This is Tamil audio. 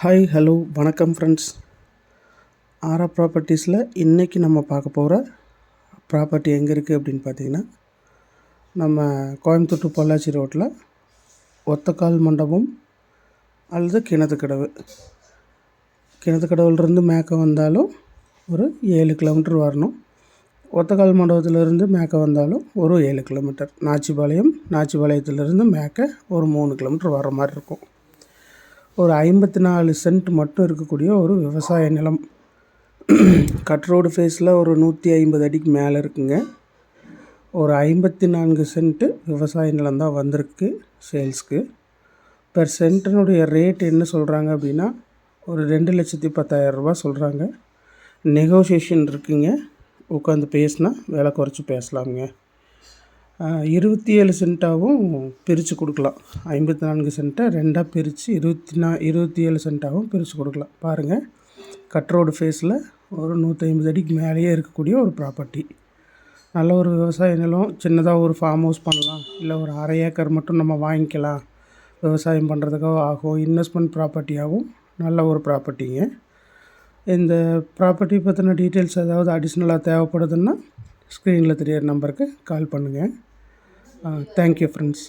ஹாய் ஹலோ வணக்கம் ஃப்ரெண்ட்ஸ். ஆரா ப்ராப்பர்ட்டிஸில் இன்றைக்கி நம்ம பார்க்க போகிற ப்ராப்பர்ட்டி எங்கே இருக்குது அப்படின்னு பார்த்தீங்கன்னா, நம்ம கோயம்புத்தூர் டு பொள்ளாச்சி ரோட்டில் ஒத்தக்கால் மண்டபம் அல்லது கிணத்துக்கடவுலேருந்து மேற்க வந்தாலும் ஒரு 7 கிலோமீட்டர் வரணும். ஒத்தக்கால் மண்டபத்திலேருந்து மேற்க வந்தாலும் ஒரு 7 கிலோமீட்டர். நாச்சிபாளையத்திலேருந்து மேற்க ஒரு 3 கிலோமீட்டர் வர மாதிரி இருக்கும். ஒரு 54 சென்ட் மட்டும் இருக்கக்கூடிய ஒரு விவசாய நிலம். கட் ரோடு ஃபேஸில் ஒரு 150 அடிக்கு மேலே இருக்குங்க. ஒரு 54 சென்ட்டு விவசாய நிலம் தான் வந்திருக்கு சேல்ஸ்க்கு. பெர் சென்ட்டினுடைய ரேட் என்ன சொல்கிறாங்க அப்படின்னா, ஒரு 2,10,000 சொல்கிறாங்க. நெகோசியேஷன் இருக்குங்க. உட்காந்து பேசினா விலை குறைச்சி பேசலாமுங்க. 27 சென்ட்டாகவும் பிரித்து கொடுக்கலாம். 54 சென்ட்டை 2ஆக பிரித்து 27 சென்ட்டாகவும் பிரித்து கொடுக்கலாம். பாருங்கள், கட் ரோடு ஃபேஸில் ஒரு 150 அடிக்கு மேலேயே இருக்கக்கூடிய ஒரு ப்ராப்பர்ட்டி. நல்ல ஒரு விவசாய நிலம். சின்னதாக ஒரு ஃபார்ம் ஹவுஸ் பண்ணலாம், இல்லை ஒரு 1/2 ஏக்கர் மட்டும் நம்ம வாங்கிக்கலாம். விவசாயம் பண்ணுறதுக்காக ஆகும். இன்வெஸ்ட்மெண்ட் ப்ராப்பர்ட்டியாகவும் நல்ல ஒரு ப்ராப்பர்ட்டிங்க. இந்த ப்ராப்பர்ட்டி பற்றின டீட்டெயில்ஸ் ஏதாவது அடிஷ்னலாக தேவைப்படுதுன்னா ஸ்க்ரீனில் தெரியிற நம்பருக்கு கால் பண்ணுங்கள். Thank you friends.